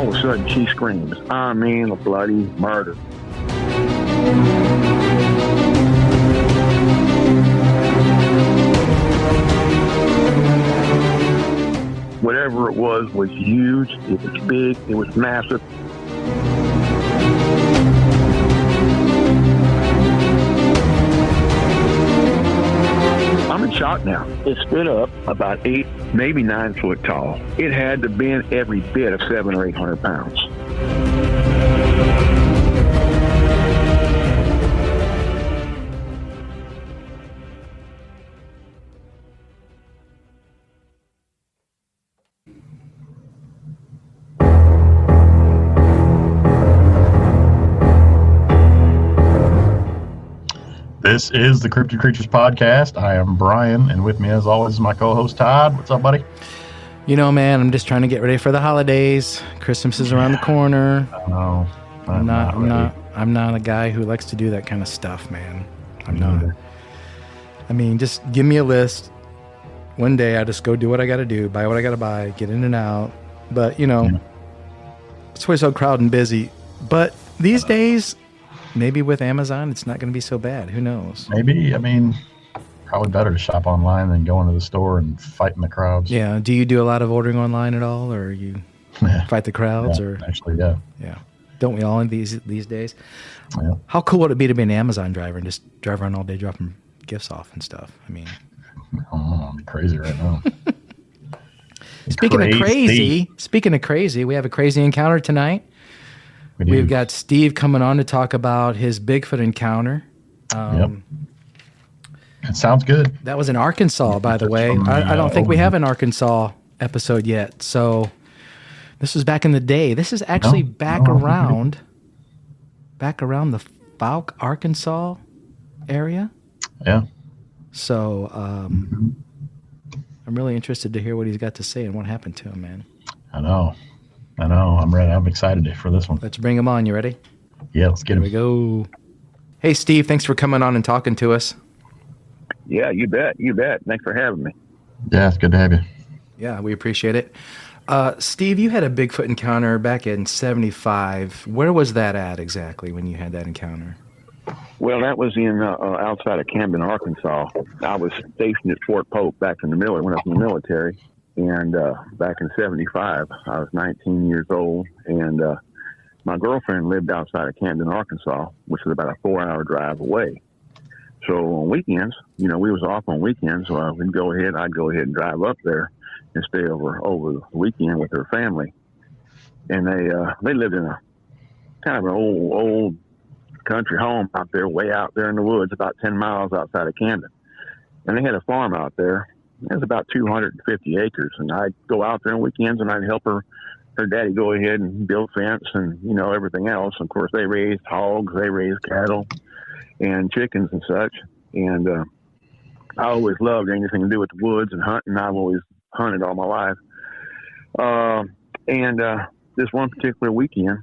all of a sudden she screams, I mean, a bloody murder. Whatever it was huge, it was big, it was massive. I'm in shock now. It stood up about 8, maybe 9 foot tall. It had to have been every bit of 700 or 800 pounds. This is the Cryptid Creatures Podcast. I am Brian, and with me, as always, is my co-host Todd. What's up, buddy? You know, man, I'm just trying to get ready for the holidays. Christmas is around the corner. No, I'm not a guy who likes to do that kind of stuff, man. I'm not. I mean, just give me a list. One day, I just go do what I got to do, buy what I got to buy, get in and out. But you know, it's always so crowded and busy. But these days, maybe with Amazon, it's not going to be so bad. Who knows? Maybe. I mean, probably better to shop online than go into the store and fight in the crowds. Yeah. Do you do a lot of ordering online at all, or you fight the crowds? Or actually, yeah. Yeah. Don't we all in these days? Yeah. How cool would it be to be an Amazon driver and just drive around all day dropping gifts off and stuff? I mean, I'm crazy right now. Speaking of crazy, we have a crazy encounter tonight. We've got Steve coming on to talk about his Bigfoot encounter. Yep. It sounds good. That was in Arkansas, by the way. I don't think we have an Arkansas episode yet. So this was back in the day. This is actually back around the Fouke, Arkansas area. Yeah. So I'm really interested to hear what he's got to say and what happened to him, man. I know. I'm ready. I'm excited for this one. Let's bring him on. You ready? Yeah, let's get him. Here we go. Hey, Steve, thanks for coming on and talking to us. Yeah, you bet. Thanks for having me. Yeah, it's good to have you. Yeah, we appreciate it. Steve, you had a Bigfoot encounter back in 75. Where was that at exactly when you had that encounter? Well, that was in outside of Camden, Arkansas. I was stationed at Fort Pope back in the military when I was in the military. And back in 75, I was 19 years old, and my girlfriend lived outside of Camden, Arkansas, which is about a 4-hour drive away. So on weekends, we was off on weekends, so I'd go ahead and drive up there and stay over the weekend with her family. And they lived in a kind of an old country home out there, way out there in the woods, about 10 miles outside of Camden. And they had a farm out there. It was about 250 acres, and I'd go out there on weekends, and I'd help her daddy go ahead and build fence and, everything else. Of course, they raised hogs, they raised cattle and chickens and such. And I always loved anything to do with the woods and hunting. I've always hunted all my life. And this one particular weekend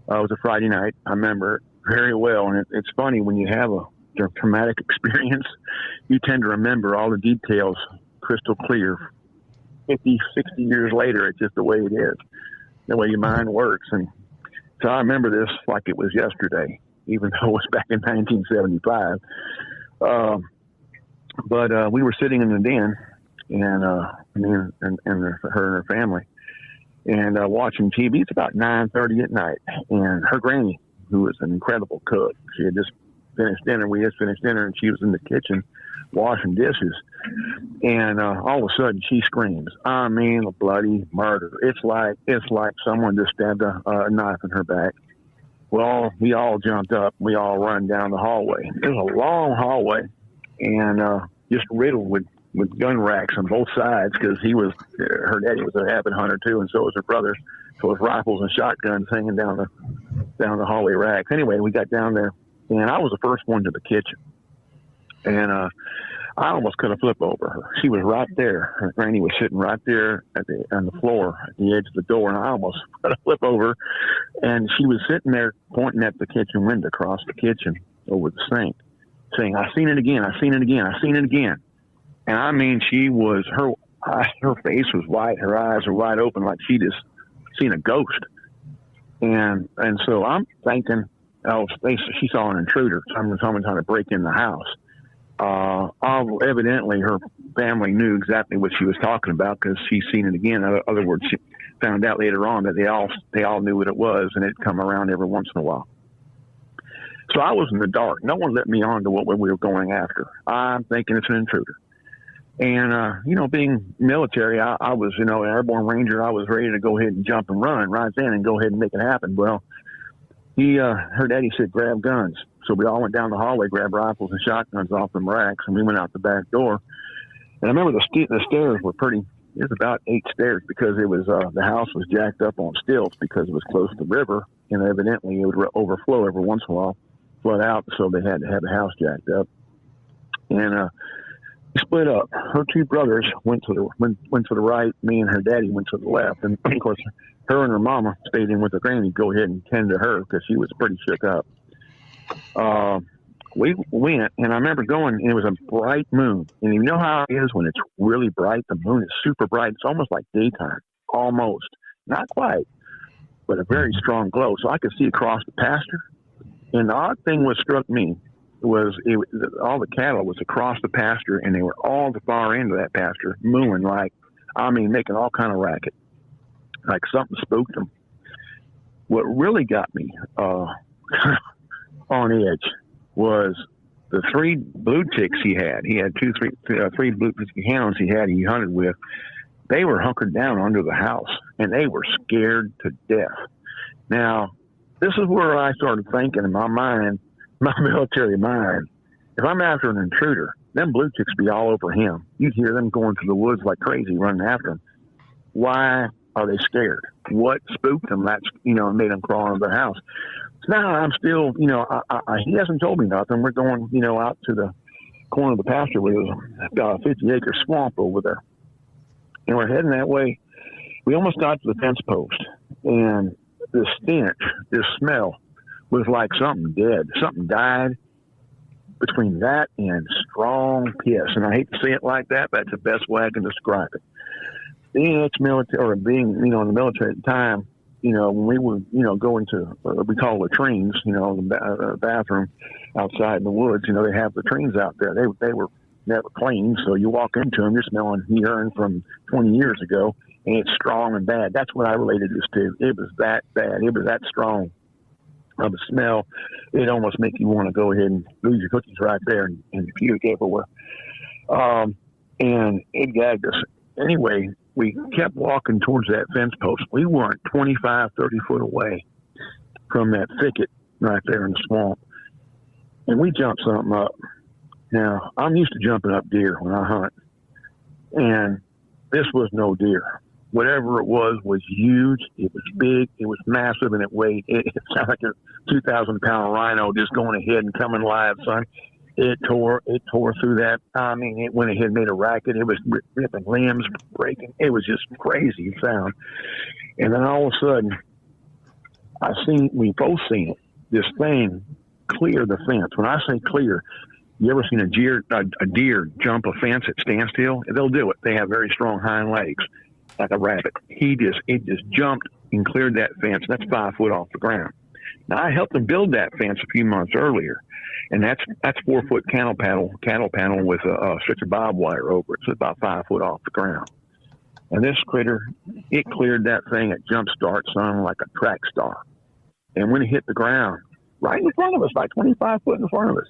was a Friday night. I remember it very well, and it's funny when you have a traumatic experience, you tend to remember all the details crystal clear. 50, 60 years later, it's just the way it is, the way your mind works. And so I remember this like it was yesterday, even though it was back in 1975. But we were sitting in the den, and me and her and her family, and watching TV. It's about 9:30 at night, and her granny, who was an incredible cook, she had just finished dinner. We just finished dinner, and she was in the kitchen washing dishes. And all of a sudden, she screams, "I mean, a bloody murder!" It's like someone just stabbed a knife in her back. Well, we all jumped up. We all run down the hallway. It was a long hallway, and just riddled with gun racks on both sides, because her daddy was an avid hunter too, and so was her brother. So it was rifles and shotguns hanging down the hallway racks. Anyway, we got down there, and I was the first one to the kitchen, and I almost could have flipped over her. She was right there. Her granny was sitting right there on the floor at the edge of the door, and I almost could have flipped over. And she was sitting there pointing at the kitchen window across the kitchen over the sink, saying, "I seen it again. I seen it again. I seen it again." And I mean, her face was white. Her eyes were wide open, like she just seen a ghost. And so I'm thinking, she saw an intruder. Someone trying to break in the house. Evidently, her family knew exactly what she was talking about because she's seen it again. In other words, she found out later on that they all knew what it was, and it'd come around every once in a while. So I was in the dark. No one let me on to what we were going after. I'm thinking it's an intruder. And, being military, I was, an airborne ranger. I was ready to go ahead and jump and run right then and go ahead and make it happen. Well, her daddy said, grab guns. So we all went down the hallway, grabbed rifles and shotguns off the racks, and we went out the back door. And I remember the stairs were it was about 8 stairs because it was, the house was jacked up on stilts because it was close to the river, and evidently it would overflow every once in a while, flood out, so they had to have the house jacked up. And, we split up. Her 2 brothers went to the right. Me and her daddy went to the left. And of course, her and her mama stayed in with her granny. Go ahead and tend to her because she was pretty shook up. We went, and I remember going, and it was a bright moon. And you know how it is when it's really bright? The moon is super bright. It's almost like daytime, almost. Not quite, but a very strong glow. So I could see across the pasture. And the odd thing what struck me was all the cattle was across the pasture, and they were all the far end of that pasture, mooing making all kind of racket, like something spooked them. What really got me on edge was the 3 blue ticks he had. He had 3 blue hounds he hunted with. They were hunkered down under the house, and they were scared to death. Now, this is where I started thinking in my mind, my military mind, if I'm after an intruder, them blue ticks be all over him. You'd hear them going through the woods like crazy, running after him. Why are they scared? What spooked them? That's, made them crawl into the house. So now I'm still, he hasn't told me nothing. We're going, out to the corner of the pasture where there's about a 50-acre swamp over there. And we're heading that way. We almost got to the fence post, and the stench, this smell, was like something dead. Something died between that and strong piss. And I hate to say it like that, but that's the best way I can describe it. Being ex-military, or being, in the military at the time, when we would, go into, we call latrines, the bathroom outside in the woods, they have latrines out there. They were never clean. So you walk into them, you're smelling urine from 20 years ago, and it's strong and bad. That's what I related this to. It was that bad. It was that strong of a smell. It almost make you want to go ahead and lose your cookies right there and puke everywhere. And it gagged us. Anyway, we kept walking towards that fence post. We weren't 25, 30 foot away from that thicket right there in the swamp. And we jumped something up. Now, I'm used to jumping up deer when I hunt. And this was no deer. Whatever it was huge. It was big. It was massive, and it weighed. It sounded like a 2,000-pound rhino just going ahead and coming live, son. It tore through that. I mean, it went ahead and made a racket. It was ripping limbs, breaking. It was just crazy sound. And then all of a sudden, we both seen it. This thing clear the fence. When I say clear, you ever seen a deer jump a fence at standstill? They'll do it. They have very strong hind legs, like a rabbit. It just jumped and cleared that fence. That's 5 foot off the ground. Now, I helped them build that fence a few months earlier, and that's 4 foot cattle panel with a stretch of barbed wire over it. So it's about 5 foot off the ground. And this critter, it cleared that thing at jump start, son, like a track star. And when it hit the ground, right in front of us, like 25 foot in front of us,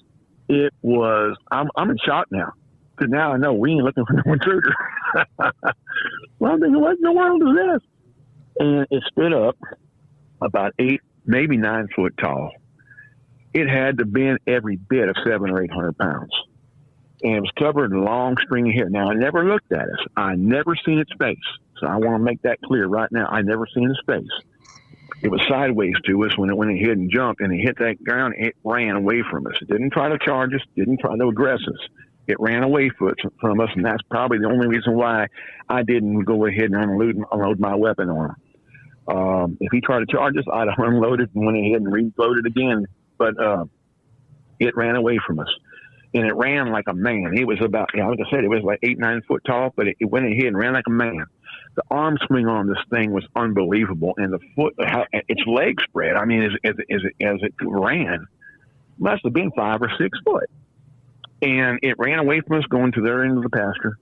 it was, I'm in shock now. Because now I know we ain't looking for no intruder. Well, I'm thinking, what in the world is this? And it stood up about 8, maybe 9 foot tall. It had to bend every bit of 700 or 800 pounds. And it was covered in long stringy hair. Now, I never looked at us. I never seen its face. So I want to make that clear right now. I never seen its face. It was sideways to us when it hit and jumped, and it hit that ground. It ran away from us. It didn't try to charge us, didn't try to aggress us. It ran away from us, and that's probably the only reason why I didn't go ahead and unload my weapon on him. If he tried to charge us, I'd have unloaded and went ahead and reloaded again. But it ran away from us, and it ran like a man. It was about, like I said, it was like 8, 9 foot tall, but it went ahead and ran like a man. The arm swing on this thing was unbelievable, and the foot, how its leg spread. I mean, as it ran, must have been 5 or 6 foot, and it ran away from us going to their end of the pasture.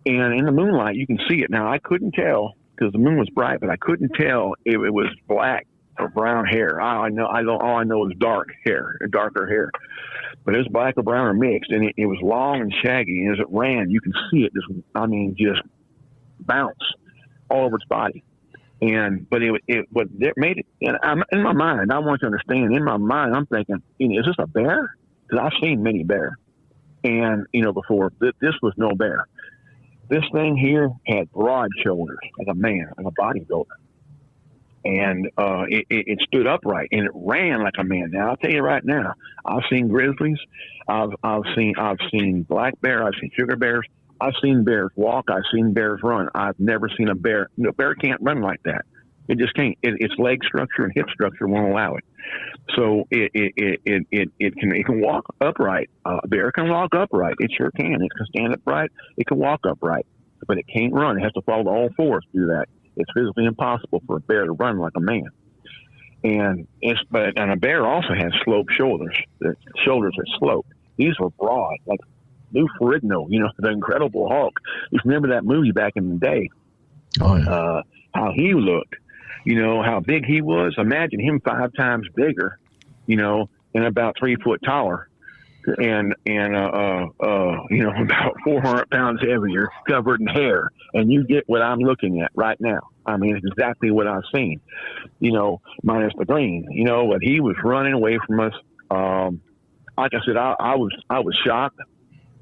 And in the moonlight, you can see it. Now, I couldn't tell because the moon was bright, but I couldn't tell if it was black or brown hair. All I know is darker hair. But it was black or brown or mixed, and it was long and shaggy. And as it ran, you can see it just bounce all over its body. But it made it. And in my mind, I want you to understand. In my mind, I'm thinking, is this a bear? Because I've seen many bears, and before this was no bear. This thing here had broad shoulders, like a man, like a bodybuilder. And it stood upright, and it ran like a man. Now, I'll tell you right now, I've seen grizzlies, I've seen black bear, I've seen sugar bears, I've seen bears walk, I've seen bears run. I've never seen a bear. A bear can't run like that. It just can't. Its leg structure and hip structure won't allow it. So it can walk upright. A bear can walk upright. It sure can. It can stand upright. It can walk upright, but it can't run. It has to follow all fours to do that. It's physically impossible for a bear to run like a man. And a bear also has sloped shoulders. The shoulders are sloped. These were broad, like Lou Ferrigno, the Incredible Hulk. You remember that movie back in the day? Oh, yeah. How he looked. How big he was. Imagine him 5 times bigger, and about 3 foot taller, and about 400 pounds heavier, covered in hair. And you get what I'm looking at right now. I mean, it's exactly what I've seen, minus the green. But he was running away from us. Like I said, I was shocked,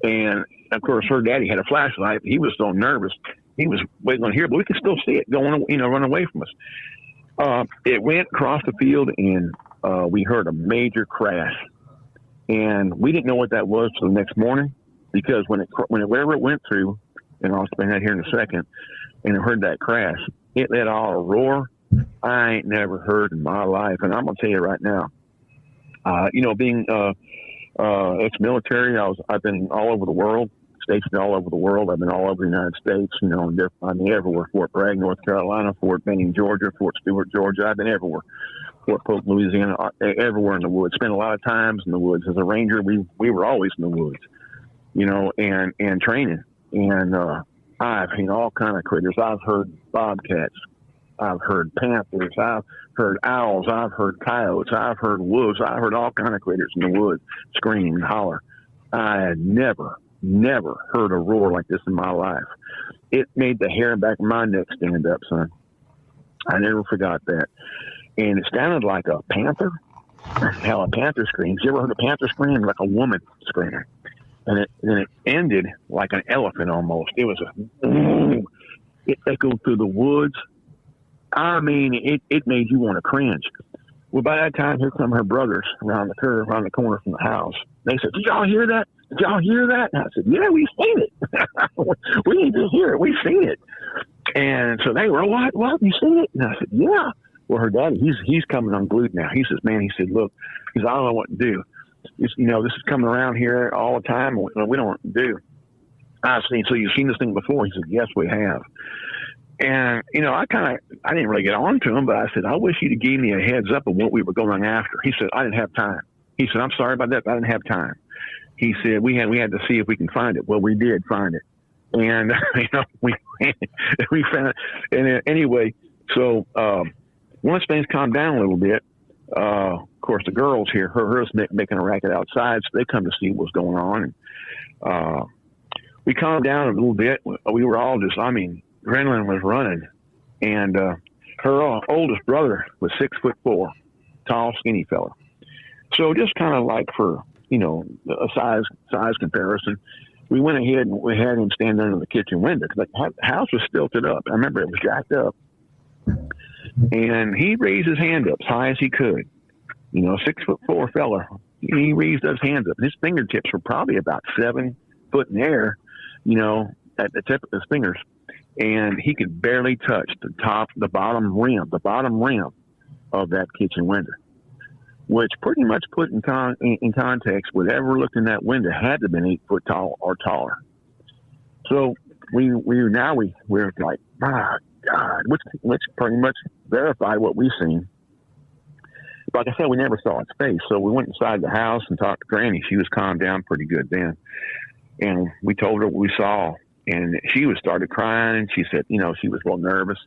and of course, her daddy had a flashlight. He was so nervous. He was waiting on here, but we could still see it going, run away from us. It went across the field, and we heard a major crash. And we didn't know what that was till the next morning, because wherever it went through, and I'll explain that here in a second, and I heard that crash, it let out a roar I ain't never heard in my life. And I'm going to tell you right now, being ex-military, I've been all over the world. Stationed all over the world. I've been all over the United States, everywhere. Fort Bragg, North Carolina, Fort Benning, Georgia, Fort Stewart, Georgia. I've been everywhere. Fort Polk, Louisiana, everywhere in the woods. Spent a lot of times in the woods. As a ranger, we were always in the woods, and training. And I've seen all kind of critters. I've heard bobcats. I've heard panthers. I've heard owls. I've heard coyotes. I've heard wolves. I've heard all kind of critters in the woods scream and holler. I had never heard a roar like this in my life. It made the hair back of my neck stand up, son. I never forgot that. And it sounded like a panther. How a panther screams. You ever heard a panther scream? Like a woman screaming. And then it ended like an elephant almost. It was it echoed through the woods. I mean, it made you want to cringe. Well, by that time, here come her brothers around the curve, around the corner from the house. They said, "Did y'all hear that? Did y'all hear that?" And I said, "Yeah, we've seen it. We didn't just hear it. We've seen it." And so they were, "What? You seen it?" And I said, "Yeah." Well, her daddy, he's coming unglued now. He says, "Man," he said, "Look," he said, "I don't know what to do. This is coming around here all the time. We don't know what to do." So you've seen this thing before? He said, "Yes, we have." And, I didn't really get on to him, but I said, "I wish you'd have gave me a heads up of what we were going after." He said, "I didn't have time." He said, "I'm sorry about that, but I didn't have time." He said, we had to see if we can find it. Well, we did find it. And, we found it. And anyway, so once things calmed down a little bit, of course, the girls here, her making a racket outside, so they come to see what's going on. And we calmed down a little bit. We were all adrenaline was running. And her oldest brother was 6'4", tall, skinny fella. So just kind of like for, a size comparison, we went ahead and we had him stand under the kitchen window because the house was stilted up. I remember it was jacked up. And he raised his hand up as high as he could. 6'4" fella. He raised his hands up. His fingertips were probably about 7 foot in the air, at the tip of his fingers. And he could barely touch the bottom rim of that kitchen window, which pretty much put in context, whatever looked in that window had to have been 8 foot tall or taller. So we're like, my God, which pretty much verified what we've seen. Like I said, we never saw its face. So we went inside the house and talked to Granny. She was calmed down pretty good then. And we told her what we saw. And she started crying. And she said, she was real nervous.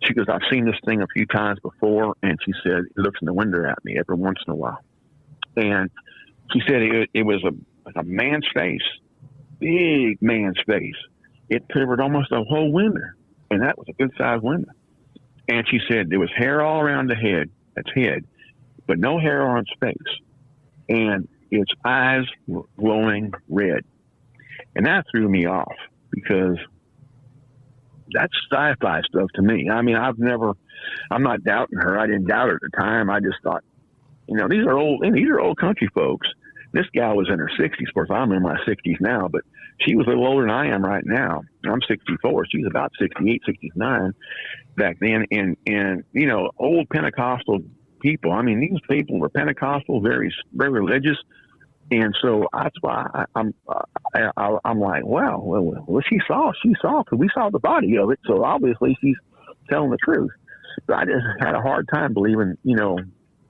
She goes, I've seen this thing a few times before. And she said, it looks in the window at me every once in a while. And she said it was like a man's face, big man's face. It covered almost a whole window. And that was a good-sized window. And she said there was hair all around the head, its head, but no hair on its face. And its eyes were glowing red. And that threw me off because that's sci-fi stuff to me. I mean, I'm not doubting her. I didn't doubt her at the time. I just thought, these are old country folks. This gal was in her 60s. Of course, I'm in my 60s now, but she was a little older than I am right now. I'm 64. She's about 68, 69 back then. And old Pentecostal people. I mean, these people were Pentecostal, very, very religious. And so that's why I'm like, wow, well, she saw, because we saw the body of it. So obviously she's telling the truth. But I just had a hard time believing,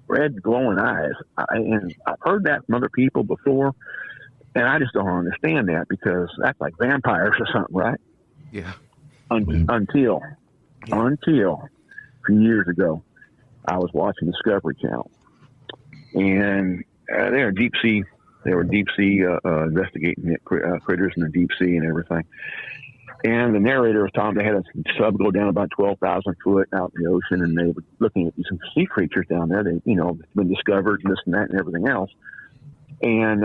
red glowing eyes. And I've heard that from other people before. And I just don't understand that because that's like vampires or something, right? Yeah. Until a few years ago, I was watching Discovery Channel, and they were deep sea investigating critters in the deep sea and everything. And the narrator was telling they had a sub go down about 12,000 foot out in the ocean, and they were looking at these sea creatures down there. They, been discovered, and this and that, and everything else. And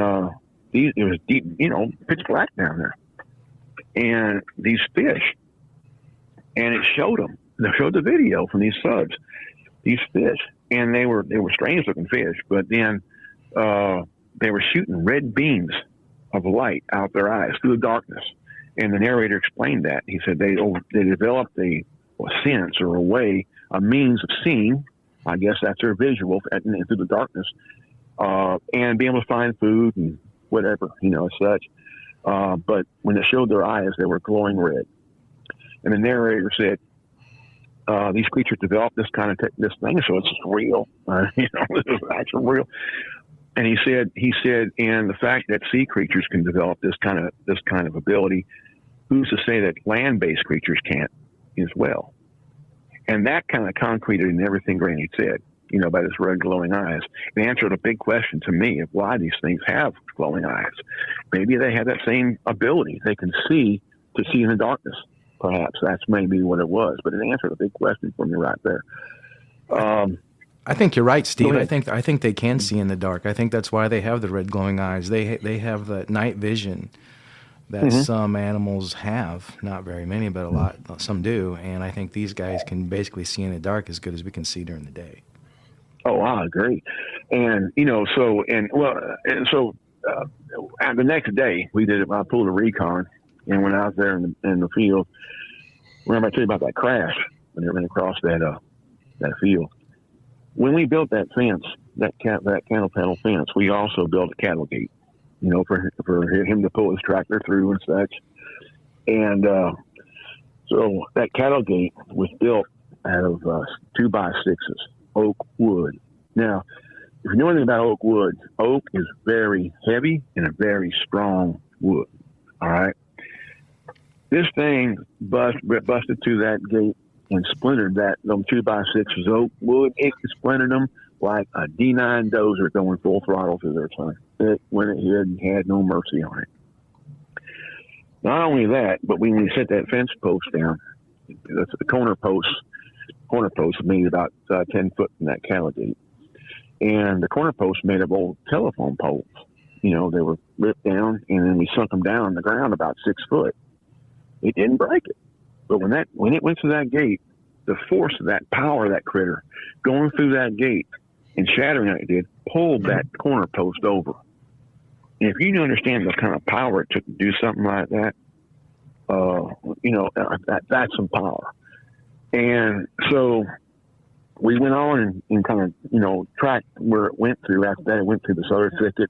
it was deep, pitch black down there, and these fish. And it showed them. They showed the video from these subs, these fish, and they were strange looking fish. But then they were shooting red beams of light out their eyes through the darkness. And the narrator explained that. He said they developed a sense or a means of seeing. I guess that's their visual through the darkness, and being able to find food and whatever, such. But when it showed their eyes, they were glowing red. And the narrator said, these creatures developed this kind of this thing, so it's real. This is actually real. And he said, and the fact that sea creatures can develop this kind of ability, who's to say that land-based creatures can't as well? And that kind of concreted in everything Granny said, by this red glowing eyes. It answered a big question to me of why these things have glowing eyes. Maybe they have that same ability. They can see in the darkness. Perhaps that's maybe what it was, but it answered a big question for me right there. I think you're right, Steve. I think they can see in the dark. I think that's why they have the red glowing eyes. They have that night vision that some animals have. Not very many, but a lot. Some do. And I think these guys can basically see in the dark as good as we can see during the day. Oh, I agree. And the next day I pulled a recon, and when I was there in the field, remember I told you about that crash when they ran across that field. When we built that fence, that cattle panel fence, we also built a cattle gate, for him to pull his tractor through and such. And so that cattle gate was built out of 2x6s, oak wood. Now, if you know anything about oak wood, oak is very heavy and a very strong wood. All right. This thing busted through that gate and splintered them 2x6s oak wood. It splintered them like a D9 dozer going full throttle through their thing. It went ahead and had no mercy on it. Not only that, but when we set that fence post down, the corner post made about 10 foot from that cattle gate. And the corner post made of old telephone poles. They were ripped down, and then we sunk them down in the ground about 6 foot. It didn't break it. But when it went through that gate, the force of that power of that critter going through that gate and shattering like it did, pulled that corner post over. And if you understand the kind of power it took to do something like that, that's some power. And so we went on and kind of, tracked where it went through. After that, it went through this other thicket.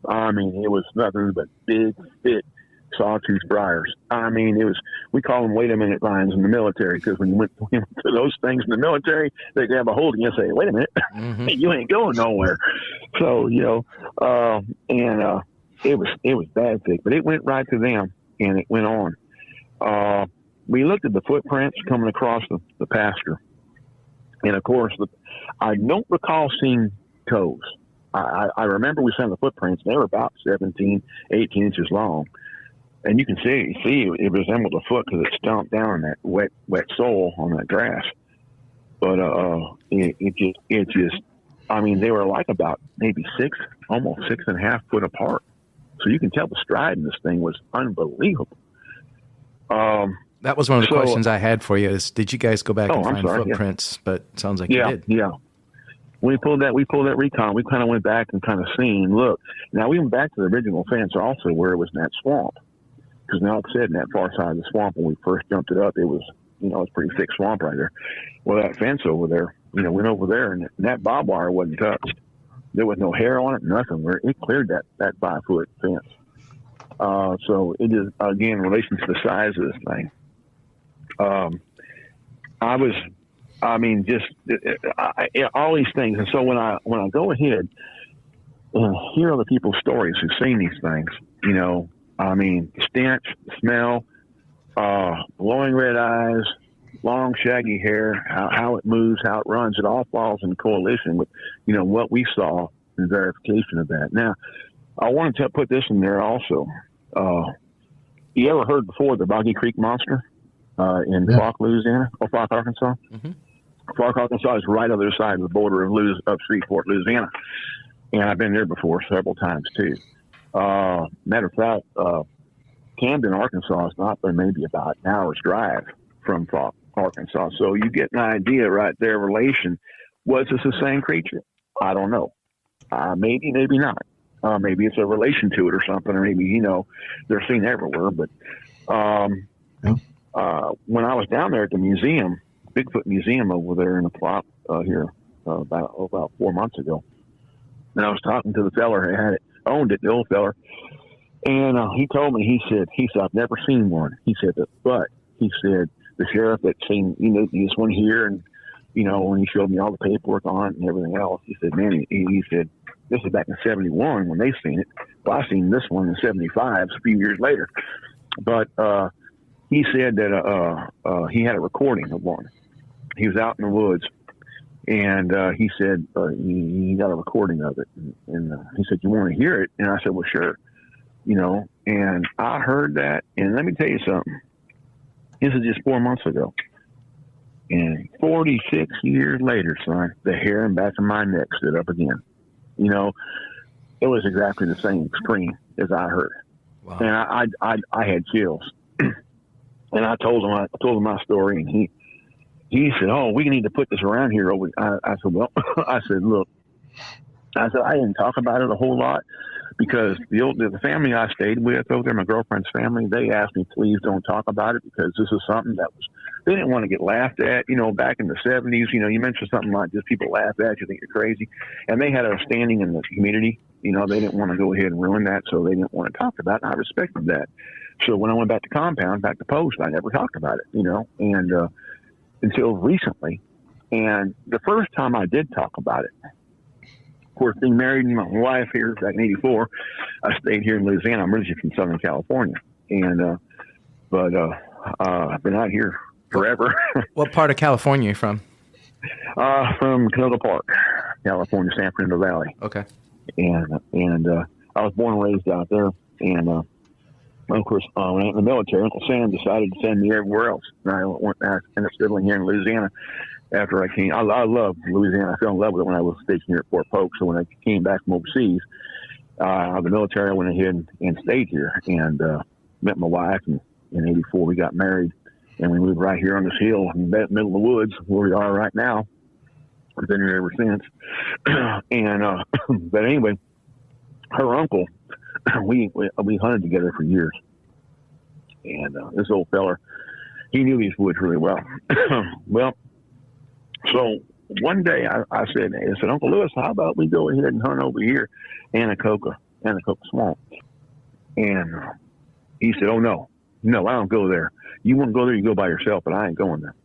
And it was nothing but big, thick sawtooth briars. I mean, we call them wait a minute lines in the military, because when you went to those things in the military, they grab a hold of you and say, wait a minute, you ain't going nowhere. So, it was bad thick, but it went right to them, and it went on. We looked at the footprints coming across the pasture. And of course, I don't recall seeing toes. I remember we saw the footprints. They were about 17, 18 inches long. And you can see it resembled a foot because it stomped down in that wet soil on that grass. But it just, I mean, they were like about maybe almost 6.5 foot apart. So you can tell the stride in this thing was unbelievable. That was one of the questions I had for you is, did you guys go back and find footprints? Yeah. But it sounds like you did. Yeah. We pulled that recon. We kind of went back and kind of seen, look. Now, we went back to the original fence also where it was in that swamp. Because now, like I said, in that far side of the swamp, when we first jumped it up, it was, it's pretty thick swamp right there. Well, that fence over there, went over there, and that barbed wire wasn't touched. There was no hair on it, nothing. It cleared that 5-foot fence. So it is, again, in relation to the size of this thing. All these things. And so when I go ahead and hear other people's stories who've seen these things, stench, smell, glowing red eyes, long shaggy hair, how it moves, how it runs, it all falls in coalition with, what we saw in verification of that. Now, I wanted to put this in there also. You ever heard before the Boggy Creek Monster in Clark, Louisiana, or Clark, Arkansas? Mm-hmm. Clark, Arkansas is right on the other side of the border of Shreveport, Louisiana. And I've been there before several times, too. Matter of fact, Camden, Arkansas is not but maybe about an hour's drive from Clark, Arkansas. So you get an idea right there, relation. Was this the same creature? I don't know. Maybe, maybe not. Maybe it's a relation to it or something, or maybe, they're seen everywhere. But when I was down there at the museum, Bigfoot Museum over there in the plot here about 4 months ago, and I was talking to the feller who owned it, the old feller, and he told me, he said, I've never seen one. He said, but he said, the sheriff that seen, this one here, and, when he showed me all the paperwork on it and everything else, he said, man, he said, this is back in 71 when they seen it. Well, I seen this one in 75, a few years later. But he said that he had a recording of one. He was out in the woods, and he said he got a recording of it. And he said, you want to hear it? And I said, well, sure. And I heard that. And let me tell you something. This is just 4 months ago. And 46 years later, son, the hair in the back of my neck stood up again. It was exactly the same scream as I heard. Wow. And I had chills. And I told him my story, and he said, oh, we need to put this around here. I said, well, I said, look, I didn't talk about it a whole lot because the family I stayed with over there, my girlfriend's family, they asked me, please don't talk about it because this is something that they didn't want to get laughed at, back in the 70s, you mentioned something like this, people laugh at you, think you're crazy. And they had a standing in the community, they didn't want to go ahead and ruin that. So they didn't want to talk about it. I respected that. So when I went back to compound, back to post, I never talked about it, and until recently. And the first time I did talk about it, of course, being married and my wife here back in 84, I stayed here in Louisiana. I'm originally from Southern California. And, but I've been out here forever. What part of California are you from? From Canoga Park, California, San Fernando Valley. Okay. And I was born and raised out there. And, of course, when I was in the military, Uncle Sam decided to send me everywhere else. And I ended up settling here in Louisiana after I came. I love Louisiana. I fell in love with it when I was stationed here at Fort Polk. So when I came back from overseas, out of the military, I went ahead and stayed here and met my wife. And in 84, we got married. And we moved right here on this hill in the middle of the woods where we are right now. I've been here ever since. And but anyway, her uncle, we hunted together for years. And this old feller, he knew these woods really well. Well, so one day I said, Uncle Lewis, how about we go ahead and hunt over here, Anacoca Swamp. And He said, "Oh no, I don't go there. You want to go there, you go by yourself, but I ain't going there."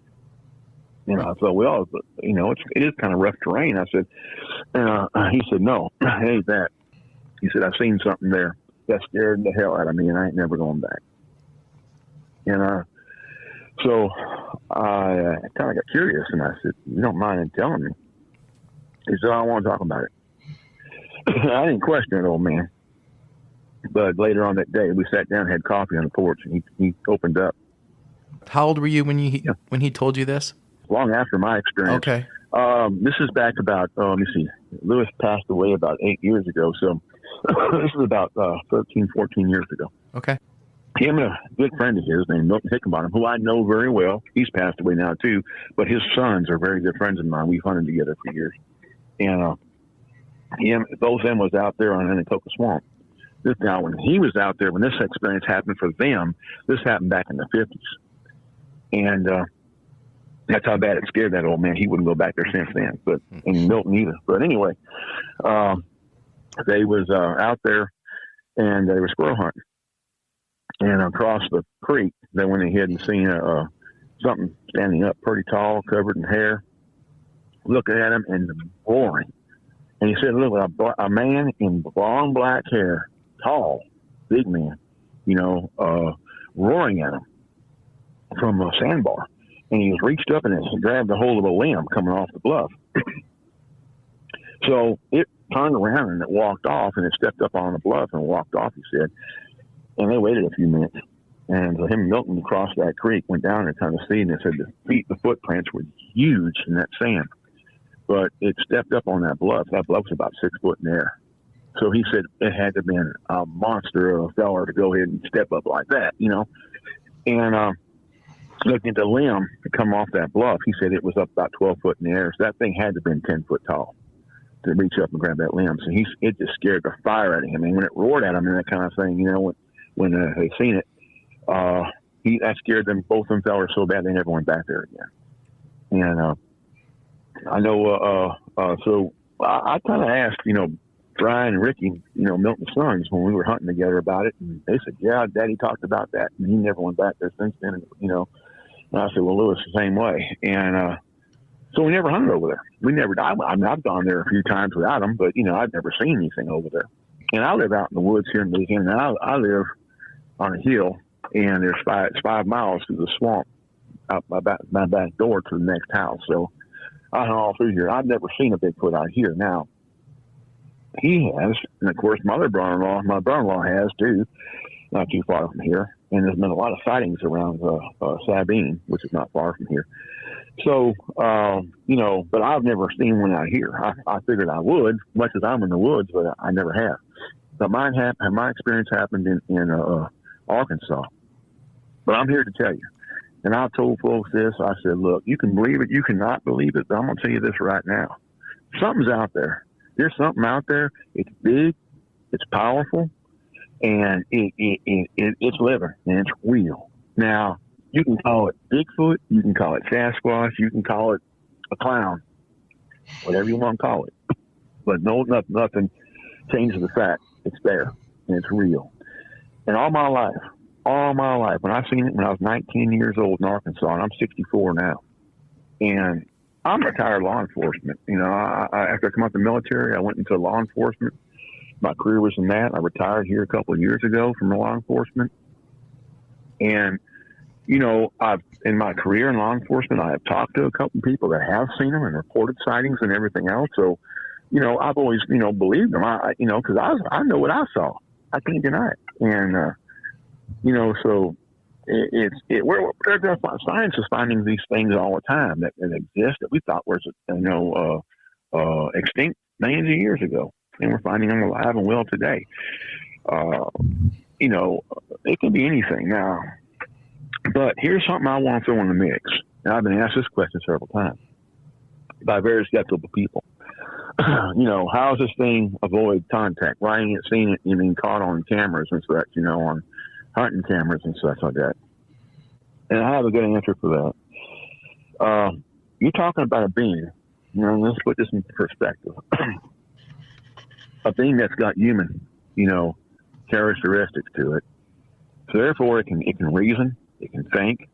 And I thought, well, it is kind of rough terrain. I said, and he said, "No, it ain't that." He said, "I've seen something there that scared the hell out of me, and I ain't never going back." And so I kind of got curious, and I said, "You don't mind telling me?" He said, "I want to talk about it." I didn't question it, old man. But later on that day, we sat down and had coffee on the porch, and he opened up. How old were you when he told you this? Long after my experience. Okay. This is back about, let me see, Lewis passed away about 8 years ago, so this is about 13, 14 years ago. Okay. Him and a good friend of his named Milton Hickenbottom, who I know very well. He's passed away now, too, but his sons are very good friends of mine. We've hunted together for years. And both of them was out there on Anacoca Swamp. Now, when he was out there, when this experience happened for them, this happened back in the 50s. And that's how bad it scared that old man. He wouldn't go back there since then, and Milton either. But anyway, they was out there, and they were squirrel hunting. And across the creek, they went ahead and seen something standing up pretty tall, covered in hair, looking at him and roaring. And he said, "Look, a man in long black hair, tall, big man, roaring at him from a sandbar." And he was reached up and grabbed a hold of a limb coming off the bluff. So it turned around and it walked off, and it stepped up on the bluff and walked off, he said. And they waited a few minutes. And him and Milton crossed that creek, went down and kind of see, and they said the footprints were huge in that sand. But it stepped up on that bluff. That bluff was about 6 foot in the air. So he said it had to have been a monster of a fella to go ahead and step up like that, And looking at the limb to come off that bluff, he said it was up about 12 foot in the air. So that thing had to have been 10 foot tall to reach up and grab that limb. So it just scared the fire out of him. I mean, when it roared at him and that kind of thing, when they seen it, that scared them, both of them fellas so bad they never went back there again. And I know, so I kind of asked, Brian and Ricky, Milton's sons, when we were hunting together about it, and they said, "Yeah, Daddy talked about that, and he never went back there since then." And I said, "Well, Lewis, the same way." And so we never hunted over there. We never. I've gone there a few times without them, but I've never seen anything over there. And I live out in the woods here in Louisiana. I live on a hill, and there's 5 miles through the swamp out my back door to the next house. So I hunt all through here. I've never seen a Bigfoot out here. Now, he has, and of course my brother-in-law has too, not too far from here. And there's been a lot of sightings around Sabine, which is not far from here. So, but I've never seen one out here. I figured I would, much as I'm in the woods, but I never have. But my experience happened in Arkansas. But I'm here to tell you, and I've told folks this. I said, look, you can believe it, you cannot believe it, but I'm going to tell you this right now. Something's out there. There's something out there. It's big, it's powerful, and it's living, and it's real. Now, you can call it Bigfoot, you can call it Sasquatch, you can call it a clown, whatever you want to call it. But nothing changes the fact it's there, and it's real. And all my life, when I seen it when I was 19 years old in Arkansas, and I'm 64 now, and I'm retired law enforcement. After I come out of the military, I went into law enforcement. My career was in that. I retired here a couple of years ago from law enforcement. And, I've in my career in law enforcement, I have talked to a couple of people that have seen them and reported sightings and everything else. So, I've always, believed them. Because I know what I saw. I can't deny it. And, so science is finding these things all the time that exist that we thought was, extinct millions of years ago, and we're finding them alive and well today. It can be anything now, but here's something I want to throw in the mix. And I've been asked this question several times by very skeptical people. How does this thing avoid contact? Why ain't it seen it? Caught on cameras and such, on hunting cameras and such like that. And I have a good answer for that. You're talking about a being. Let's put this in perspective. A being that's got human, characteristics to it. So therefore, it can reason, it can think.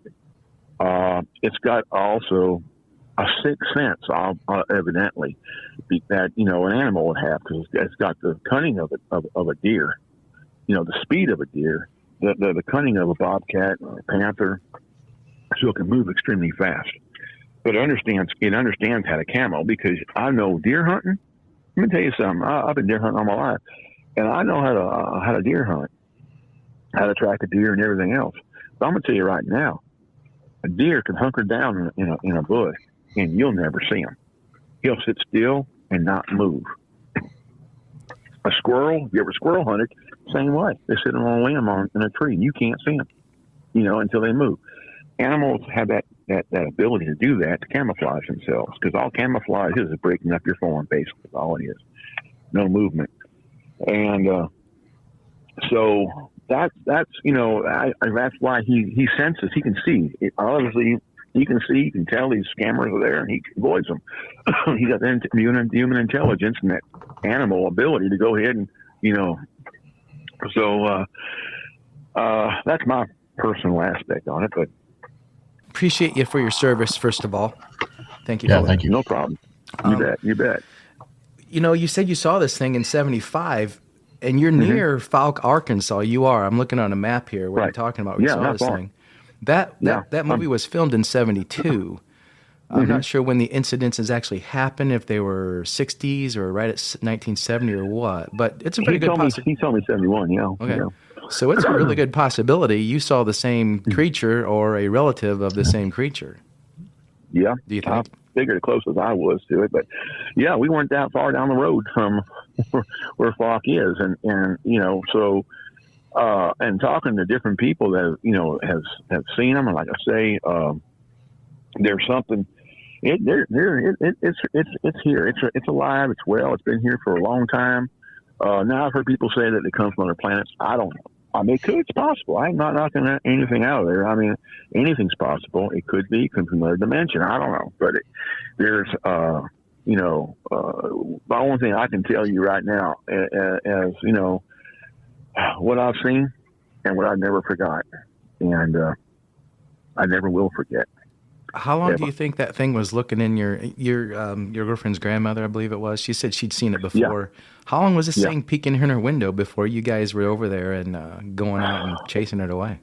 It's got also a sixth sense, evidently, that an animal would have, because it's got the cunning of a deer, the speed of a deer, the cunning of a bobcat or a panther, so it can move extremely fast. But it understands how to camo, because I know deer hunting. Let me tell you something. I've been deer hunting all my life, and I know how to deer hunt, how to track a deer and everything else. But I'm gonna tell you right now, a deer can hunker down in a bush, and you'll never see him. He'll sit still and not move. A squirrel, you ever squirrel hunted? Same way. They're sitting on a limb in a tree, and you can't see them, until they move. Animals have that ability to do that, to camouflage themselves, because all camouflage is breaking up your form, basically. All it is. No movement. And so that's that's why he senses. He can see. Obviously, he can see. He can tell these scammers are there, and he avoids them. He got that human intelligence and that animal ability to go ahead and So that's my personal aspect on it. But appreciate you for your service, first of all. Thank you. Yeah, thank you. No problem. You bet. You said you saw this thing in 75, and you're near Falk, Arkansas. You are. I'm looking on a map here where you're talking about where you saw this thing. That movie was filmed in 72. I'm not sure when the incidences actually happened, if they were 60s or right at 1970 or what, but it's a pretty good possibility. He told me 71, yeah. Okay. Yeah. So it's a really good possibility you saw the same creature or a relative of the same creature. Yeah. Do you think? I figured as close as I was to it, but yeah, we weren't that far down the road from where Falk is. And so, and talking to different people that, have seen them. And like I say, there's something, it's here. It's alive. It's well, it's been here for a long time. Now I've heard people say that it comes from other planets. I don't know. I mean, it's possible. I'm not knocking anything out of there. I mean, anything's possible. It could be from another dimension. I don't know. But there's, the only thing I can tell you right now, as what I've seen and what I never forgot. And I never will forget. How long do you think that thing was looking in your girlfriend's grandmother, I believe it was? She said she'd seen it before. Yeah. How long was this thing peeking in her window before you guys were over there and going out and chasing it away?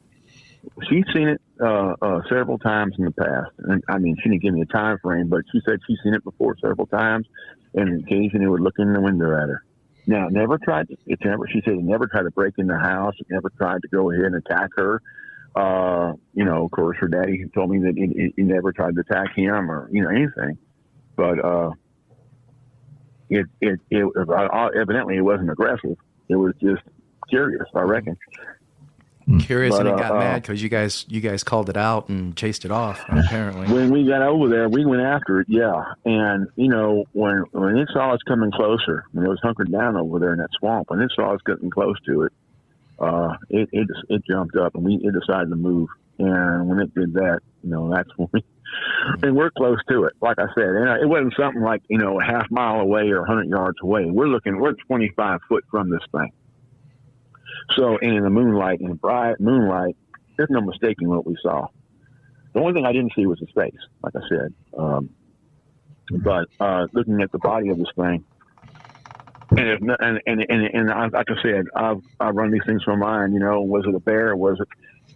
She's seen it several times in the past. And I mean, she didn't give me a time frame, but she said she's seen it before several times, and occasionally it would look in the window at her. Now, she said it never tried to break in the house. It never tried to go ahead and attack her. Of course, her daddy told me that he never tried to attack him or, anything. But evidently it wasn't aggressive. It was just curious, I reckon. Curious, and it got mad because you guys called it out and chased it off, apparently. When we got over there, we went after it, yeah. And, when it saw us coming closer, when it was hunkered down over there in that swamp, when it saw us getting close to it, it jumped up and it decided to move. And when it did that, that's when and we're close to it. Like I said, and it wasn't something like, a half mile away or 100 yards away. We're 25 foot from this thing. So, and in the moonlight, in the bright moonlight, there's no mistaking what we saw. The only thing I didn't see was his face, like I said. But looking at the body of this thing, and like I said, I've run these things from mind. Was it a bear? Was it?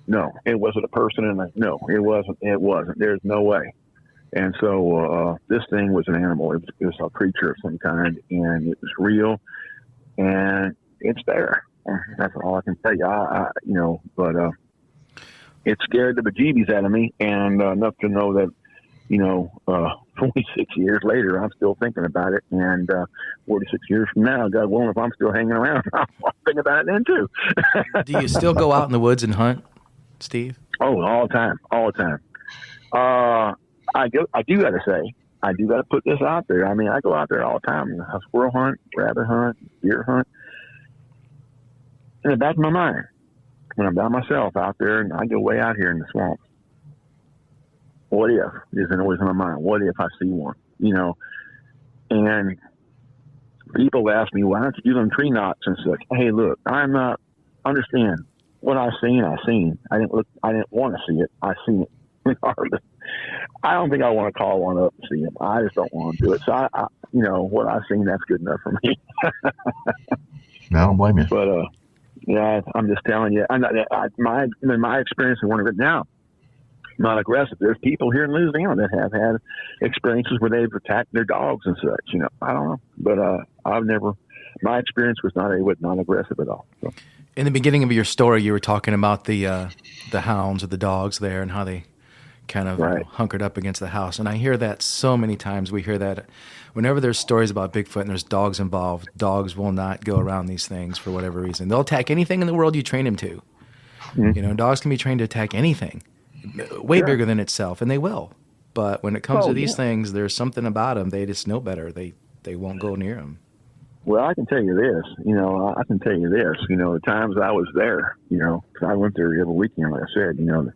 No, it wasn't a person. And no, it wasn't. It wasn't. There's no way. And so this thing was an animal. It was a creature of some kind, and it was real, and it's there. That's all I can tell you. But it scared the bejeebies out of me, and enough to know that, 46 years later, I'm still thinking about it. And 46 years from now, God willing, if I'm still hanging around, I'll think about it then too. Do you still go out in the woods and hunt, Steve? Oh, all the time. I do got to say, I do got to put this out there. I mean, I go out there all the time. I squirrel hunt, rabbit hunt, deer hunt. In the back of my mind, when I'm by myself out there and I go way out here in the swamp, what if isn't always in my mind? What if I see one? And people ask me, why don't you do them tree knots and such? Hey, look, I'm not understand. what I seen. I didn't look. I didn't want to see it. I seen it. Regardless, I don't think I want to call one up and see him. I just don't want to do it. So I what I seen, that's good enough for me. No, I don't blame you. But yeah, I'm just telling you. My experience in one of it now. Not aggressive. There's people here in Louisiana that have had experiences where they've attacked their dogs and such. I don't know, but I've never. My experience was not aggressive at all. So. In the beginning of your story, you were talking about the hounds or the dogs there and how they kind of hunkered up against the house. And I hear that so many times. We hear that whenever there's stories about Bigfoot and there's dogs involved, dogs will not go around these things for whatever reason. They'll attack anything in the world you train them to. Mm-hmm. Dogs can be trained to attack anything, way bigger than itself, and they will. But when it comes to these things, there's something about them. They just know better. They won't go near them. Well, I can tell you this, the times I was there, 'cause I went there every weekend, like I said, to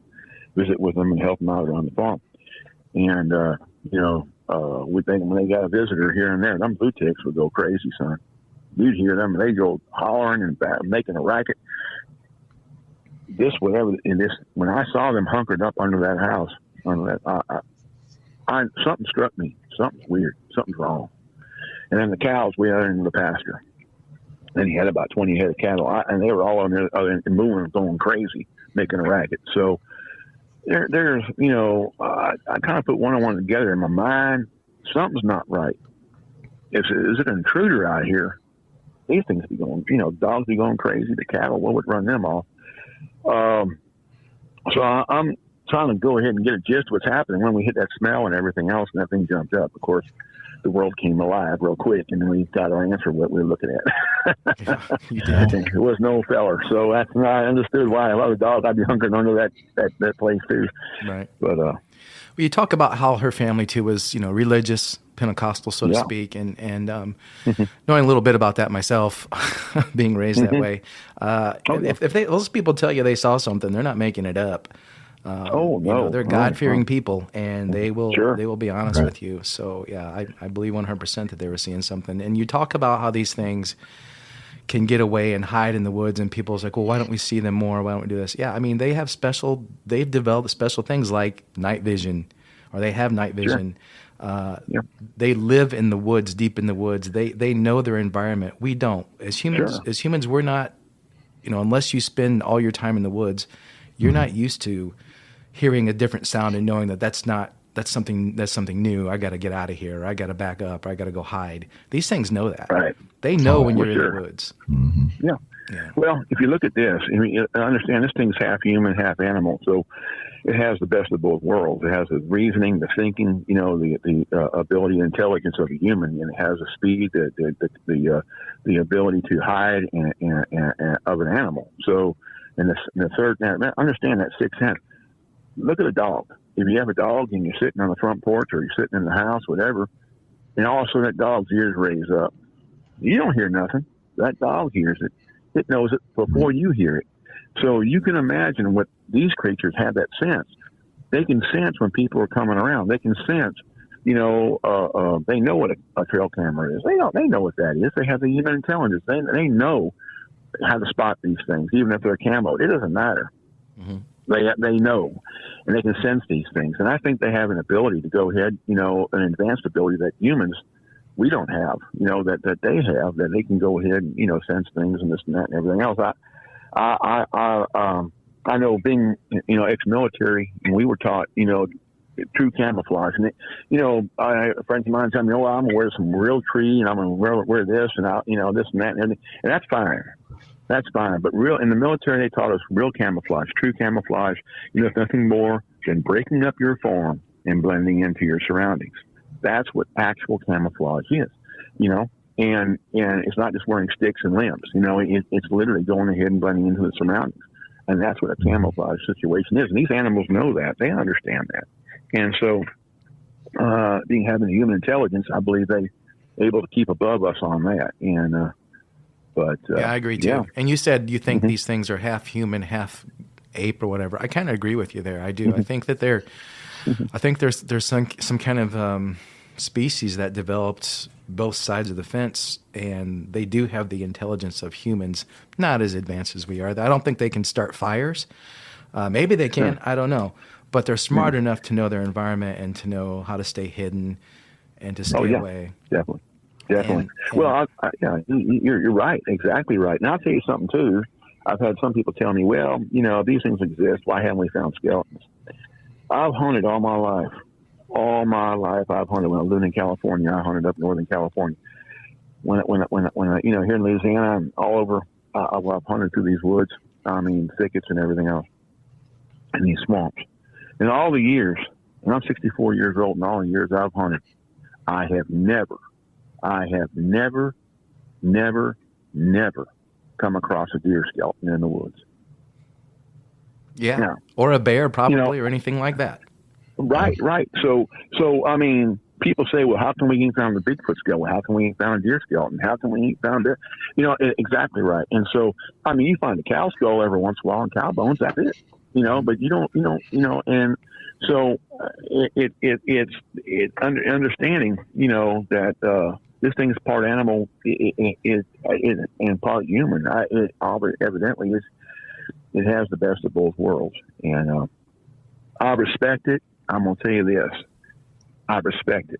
visit with them and help them out on the farm. And, when they got a visitor here and there, them blue ticks would go crazy, son. You'd hear them, and they go hollering and making a racket. When I saw them hunkered up under that house, something struck me. Something's weird. Something's wrong. And then the cows, we had in the pasture. And he had about 20 head of cattle, and they were all on there moving, going crazy, making a racket. So there's, I kind of put one on one together in my mind. Something's not right. Is it an intruder out here? These things be going, dogs be going crazy. The cattle, what would run them off? So I'm trying to go ahead and get a gist of what's happening. When we hit that smell and everything else, and that thing jumped up, of course, the world came alive real quick, and we got our answer what we were looking at. Yeah, you did. There was no feller, so that's when I understood why a lot of dogs I'd be hunkering under that place too. Right. But well, you talk about how her family too was, religious, Pentecostal, so to speak, and knowing a little bit about that myself, being raised that way. If those people tell you they saw something, they're not making it up. They're God-fearing people, and they will be honest with you. So yeah, I believe 100% that they were seeing something. And you talk about how these things can get away and hide in the woods, and people's like, well, why don't we see them more? Why don't we do this? Yeah, I mean, they've developed special things like night vision, or they have night vision. They live in the woods, deep in the woods. They know their environment. We don't. As humans, we're not, unless you spend all your time in the woods, you're not used to hearing a different sound and knowing that's something new. I got to get out of here. I got to back up. Or I got to go hide. These things know that. Right. They know when you're in the woods. Mm-hmm. Yeah. Well, if you look at this, I understand this thing's half human, half animal. So it has the best of both worlds. It has the reasoning, the thinking, the ability and intelligence of a human, and it has the speed, the ability to hide of an animal. So, and the third, understand that sixth sense. Look at a dog. If you have a dog and you're sitting on the front porch or you're sitting in the house, whatever, and all of a sudden that dog's ears raise up, you don't hear nothing. That dog hears it. It knows it before you hear it. So you can imagine what these creatures have, that sense. They can sense when people are coming around. They can sense, they know what a trail camera is. They know what that is. They have the human intelligence. They know how to spot these things, even if they're camoed. It doesn't matter. Mm-hmm. They know, and they can sense these things. And I think they have an ability to go ahead, an advanced ability that humans, we don't have, that they have, that they can go ahead and, sense things and this and that and everything else. I know being, ex-military, and we were taught, true camouflage. And, friends of mine tell me, I'm going to wear some real tree and I'm going to wear this and, this and that and everything. And that's fine. That's fine. But in the military, they taught us real camouflage, true camouflage. It's nothing more than breaking up your form and blending into your surroundings. That's what actual camouflage is, and it's not just wearing sticks and limbs, it's literally going ahead and blending into the surroundings. And that's what a camouflage situation is. And these animals know that. They understand that. And so, having a human intelligence, I believe they're able to keep above us on that. And, I agree too. Yeah. And you said you think these things are half human, half ape or whatever. I kind of agree with you there. I do. I think that I think there's some kind of species that developed both sides of the fence, and they do have the intelligence of humans, not as advanced as we are. I don't think they can start fires. Maybe they can, I don't know. But they're smart enough to know their environment and to know how to stay hidden and to stay away. Definitely. Well, you're right, exactly right. And I'll tell you something, too. I've had some people tell me, well, these things exist. Why haven't we found skeletons? I've hunted all my life. All my life, I've hunted. When I lived in California, I hunted up Northern California. When I, here in Louisiana, I'm all over. I've hunted through these woods. I mean, thickets and everything else, and these swamps. In all the years, and I'm 64 years old, and all the years I've hunted, I have never come across a deer skeleton in the woods. Yeah, now, or a bear, probably, or anything like that. Right. So I mean, people say, well, how can we ain't found the Bigfoot skeleton? How can we ain't found a deer skeleton? How can we ain't found it? Exactly right. And so, I mean, you find a cow skull every once in a while and cow bones, that's it. But you don't, and so it's understanding, that this thing is part animal and part human. Evidently it has the best of both worlds, and I respect it. I'm going to tell you this. I respect it.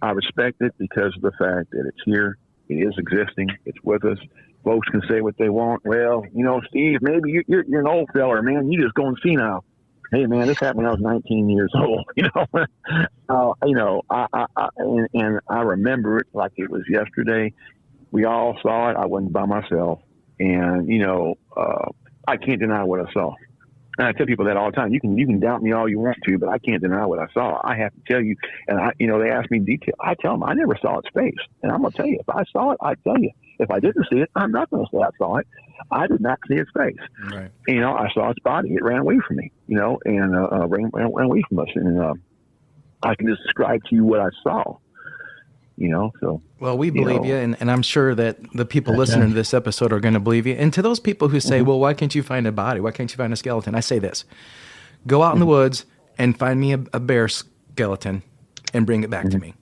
I respect it because of the fact that it's here. It is existing. It's with us. Folks can say what they want. Well, Steve, maybe you're an old feller, man. You just going senile. Hey, man, this happened when I was 19 years old. And I remember it like it was yesterday. We all saw it. I wasn't by myself. And, I can't deny what I saw. And I tell people that all the time. You can doubt me all you want to, but I can't deny what I saw. I have to tell you. And they ask me detail. I tell them I never saw its face, and I'm gonna tell you if I saw it, I tell you. If I didn't see it, I'm not gonna say I saw it. I did not see its face. Right. I saw its body. It ran away from me. And ran away from us. And I can just describe to you what I saw. So. Well, we believe you, and I'm sure that the people listening to this episode are going to believe you. And to those people who say, well, why can't you find a body? Why can't you find a skeleton? I say this. Go out in the woods and find me a bear skeleton and bring it back to me.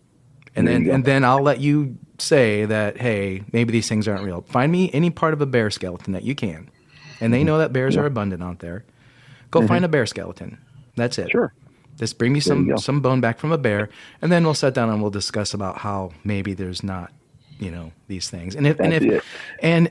And then I'll let you say that, hey, maybe these things aren't real. Find me any part of a bear skeleton that you can. And they know that bears are abundant out there. Go find a bear skeleton. That's it. Sure. Just bring me some bone back from a bear, and then we'll sit down and we'll discuss about how maybe there's not, these things. And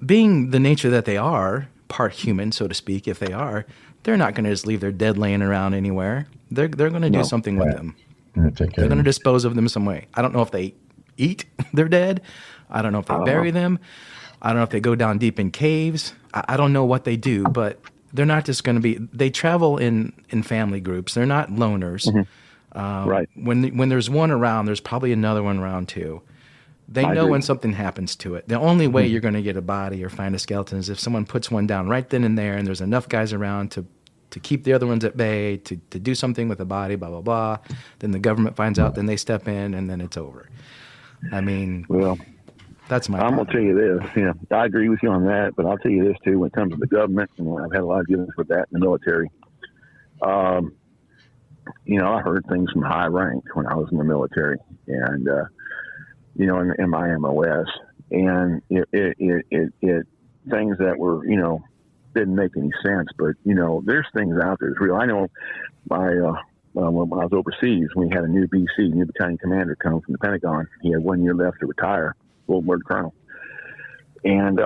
being the nature that they are, part human, so to speak, if they are, they're not going to just leave their dead laying around anywhere. They're going to do something with them. They're going to dispose of them some way. I don't know if they eat their dead. I don't know if they bury them. I don't know if they go down deep in caves. I don't know what they do, but they're not just going to be. They travel in family groups. They're not loners. Right. When there's one around, there's probably another one around too. They know when something happens to it. The only way you're going to get a body or find a skeleton is if someone puts one down right then and there, and there's enough guys around to keep the other ones at bay, to do something with the body, blah, blah, blah. Then the government finds out, then they step in, and then it's over. I mean, well, that's my I'm going to tell you this. I agree with you on that, but I'll tell you this, too, when it comes to the government. I've had a lot of dealings with that in the military. I heard things from high rank when I was in the military, and, in my MOS, and it things that were, didn't make any sense, but, there's things out there that's real. I know when I was overseas, we had a new BC, new battalion commander, come from the Pentagon. He had 1 year left to retire, full word colonel. And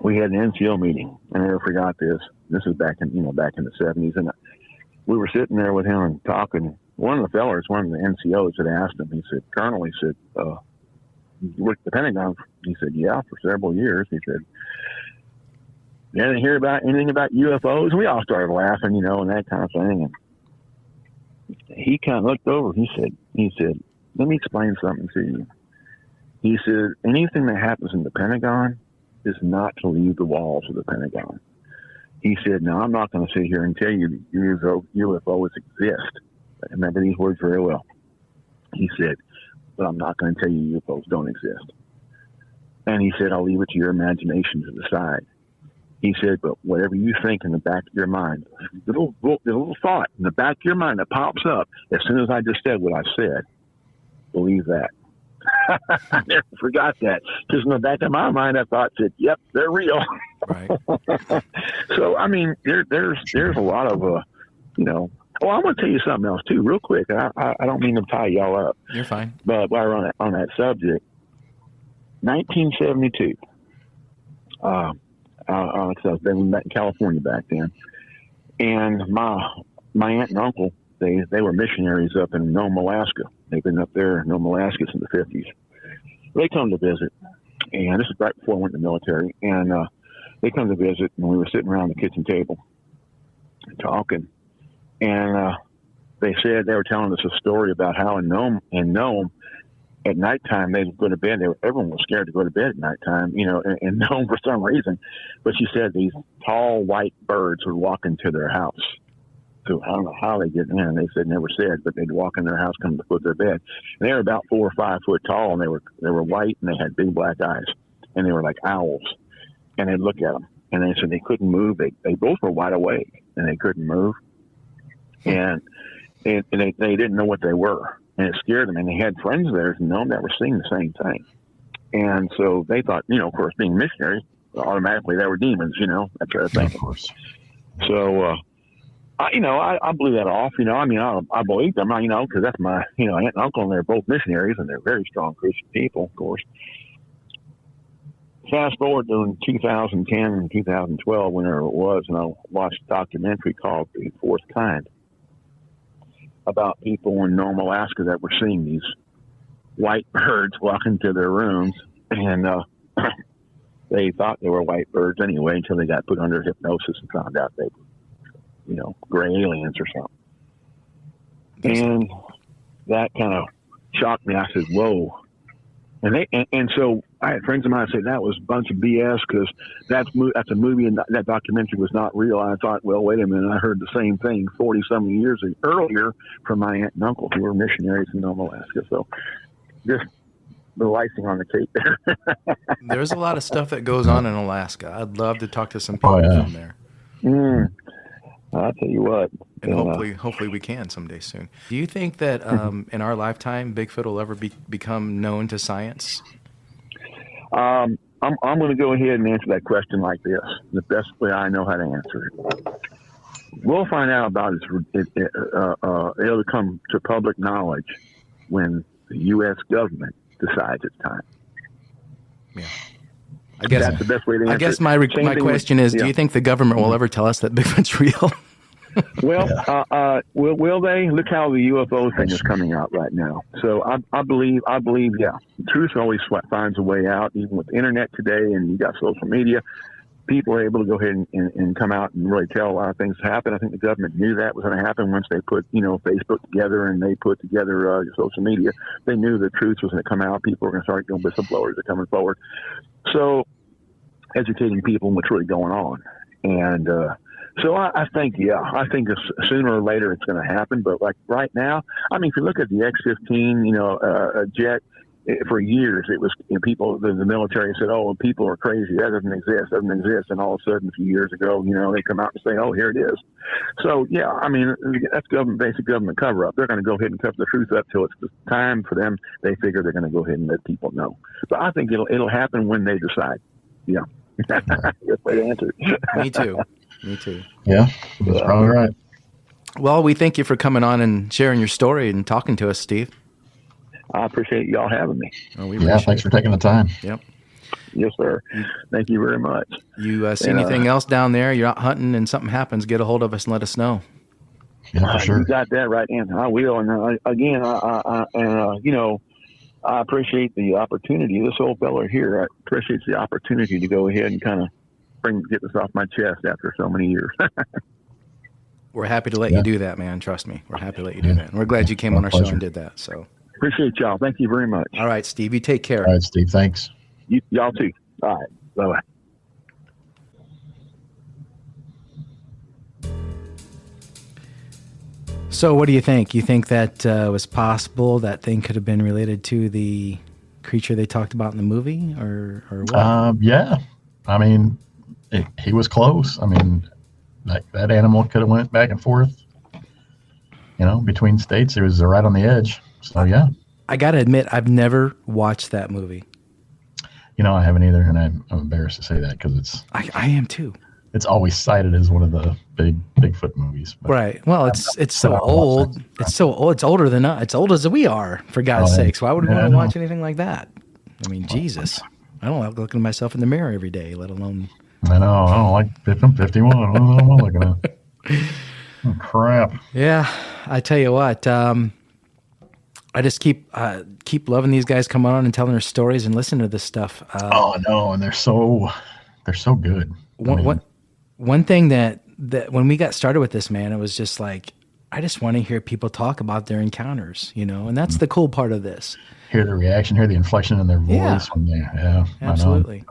we had an NCO meeting. I never forgot this. This was back in the 70s. And we were sitting there with him and talking. One of the NCOs had asked him, he said, Colonel, he said, you worked at the Pentagon? He said, yeah, for several years. He said, you didn't hear about anything about UFOs? And we all started laughing, and that kind of thing. And he kind of looked over. He said, let me explain something to you. He said, anything that happens in the Pentagon is not to leave the walls of the Pentagon. He said, now, I'm not going to sit here and tell you that UFOs exist. I remember these words very well. He said, but I'm not going to tell you UFOs don't exist. And he said, I'll leave it to your imagination to decide. He said, but whatever you think in the back of your mind, the little thought in the back of your mind that pops up as soon as I just said what I said, believe that. I never forgot that, because in the back of my mind, I thought that, yep, they're real. Right. So, I mean, there's a lot of, you know. Oh, I'm going to tell you something else too, real quick. I don't mean to tie y'all up. You're fine. But while we're on that subject, 1972. Because I was back in California back then, and my aunt and uncle, they were missionaries up in Nome, Alaska. They've been up there in Nome, Alaska since the 50s. They come to visit, and this is right before I went to the military. And they come to visit, and we were sitting around the kitchen table talking, and they were telling us a story about how in Nome at nighttime they would go to bed. Everyone was scared to go to bed at nighttime, you know, and Nome for some reason. But she said these tall white birds would walk into their house. So I don't know how they get in. They said never said, but they'd walk in their house, come to foot their bed. And they were about 4 or 5 foot tall, and they were white, and they had big black eyes, and they were like owls. And they'd look at them, and they said they couldn't move. They both were wide awake, and they couldn't move, and they didn't know what they were. And it scared them, and they had friends there who know that were seeing the same thing. And so they thought, you know, of course, being missionaries, automatically they were demons, you know, that sort of thing. Of course. So, I blew that off, you know. I mean, I believed them, you know, because that's my, you know, aunt and uncle, and they're both missionaries, and they're very strong Christian people, of course. Fast forward to 2010 and 2012, whenever it was, and I watched a documentary called The Fourth Kind, about people in Nome, Alaska that were seeing these white birds walk into their rooms, and they thought they were white birds anyway until they got put under hypnosis and found out they were, you know, gray aliens or something. And that kind of shocked me. I said, whoa. And so I had friends of mine say that was a bunch of BS because that's a movie and that documentary was not real. I thought, well, wait a minute. I heard the same thing 40-some years earlier from my aunt and uncle who were missionaries in Nome, Alaska. So just the icing on the cake there. There's a lot of stuff that goes on in Alaska. I'd love to talk to some people from there. I'll tell you what. And hopefully we can someday soon. Do you think that in our lifetime, Bigfoot will ever become known to science? I'm going to go ahead and answer that question like this, the best way I know how to answer it. We'll find out about it. It'll come to public knowledge when the U.S. government decides it's time. Yeah. I guess that's the best way to answer. I guess my question is: do you think the government will ever tell us that Bigfoot's real? Well, will they? Look how the UFO thing is coming out right now. So I believe, yeah, the truth always finds a way out. Even with the internet today, and you got social media, people are able to go ahead and come out and really tell a lot of things happen. I think the government knew that was going to happen once they put, you know, Facebook together and they put together social media. They knew the truth was going to come out. People were going to start doing whistleblowers are coming forward. So educating people on what's really going on. And so I think sooner or later it's going to happen. But like right now, I mean, if you look at the X-15, you know, jet, for years it was, you know, people, the military said, oh, people are crazy. That doesn't exist. And all of a sudden, a few years ago, you know, they come out and say, oh, here it is. So, yeah, I mean, that's basic government cover-up. They're going to go ahead and cover the truth up till it's the time for them. They figure they're going to go ahead and let people know. But I think it'll happen when they decide. Yeah. Good way to answer it. Me too. Yeah, that's probably right. Well, we thank you for coming on and sharing your story and talking to us, Steve. I appreciate y'all having me. Thanks for taking the time. Yep. Yes, sir. Thank you very much. You see anything else down there? You're out hunting and something happens, get a hold of us and let us know. Yeah, for sure. You got that right, and I will. And again, you know, I appreciate the opportunity. This old fella here appreciates the opportunity to go ahead and kind of get this off my chest after so many years. We're happy to let you do that, man. Trust me. We're happy to let you do that. And we're glad you came on our show and did that. So appreciate y'all. Thank you very much. All right, Steve, you take care. All right, Steve. Thanks. Y'all too. All right. Bye-bye. So what do you think? You think that was possible? That thing could have been related to the creature they talked about in the movie, or what? Yeah. I mean, he was close. I mean, that animal could have went back and forth, between states. It was right on the edge. So, yeah. I got to admit, I've never watched that movie. I haven't either, and I'm embarrassed to say that because I am too. It's always cited as one of the big Bigfoot movies. Right. Well, it's so old. It's so old. It's older than us. It's old as we are, for God's sakes. Why would we want to watch anything like that? I mean, Jesus. I don't like looking at myself in the mirror every day, let alone. I know. I don't like 51. I don't know what I'm looking at. Oh, crap. Yeah. I tell you what, I just keep loving these guys coming on and telling their stories and listening to this stuff. I know, and they're so good. One thing that when we got started with this, man, it was just like, I just want to hear people talk about their encounters, and that's the cool part of this. Hear the reaction, hear the inflection in their voice. Yeah, absolutely.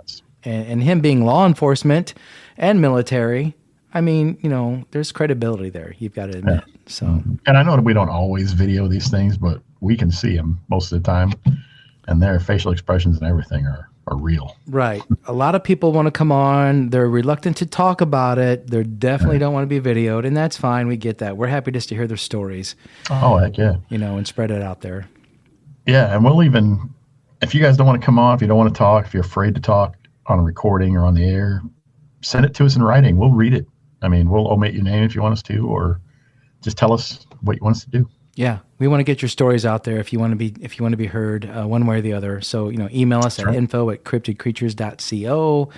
And him being law enforcement and military, I mean, there's credibility there. You've got to admit. So, and I know that we don't always video these things, but we can see them most of the time, and their facial expressions and everything are real. Right. A lot of people want to come on. They're reluctant to talk about it. They definitely don't want to be videoed, and that's fine. We get that. We're happy just to hear their stories. Oh, heck yeah. And spread it out there. Yeah, and we'll even, if you guys don't want to come on, if you don't want to talk, if you're afraid to talk on a recording or on the air, send it to us in writing. We'll read it. I mean, we'll omit your name if you want us to, or just tell us what you want us to do. Yeah, we want to get your stories out there if you want to be heard one way or the other. So, email us at info@cryptidcreatures.co.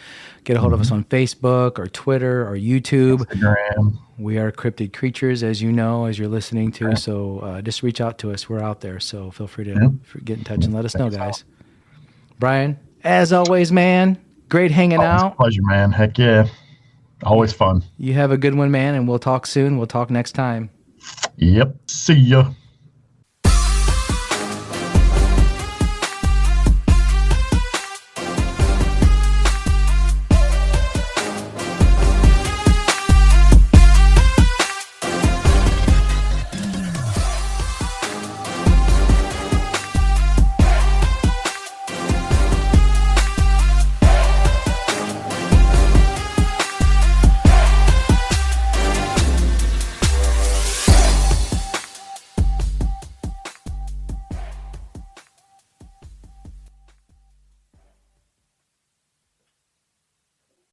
Get a hold of us on Facebook or Twitter or YouTube. Instagram. We are Cryptid Creatures, as you know, as you're listening to. So just reach out to us. We're out there. So feel free to get in touch and let us know, guys. Brian, as always, man, great hanging out. It's a pleasure, man. Heck yeah. Always fun. You have a good one, man, and we'll talk soon. We'll talk next time. Yep. See ya.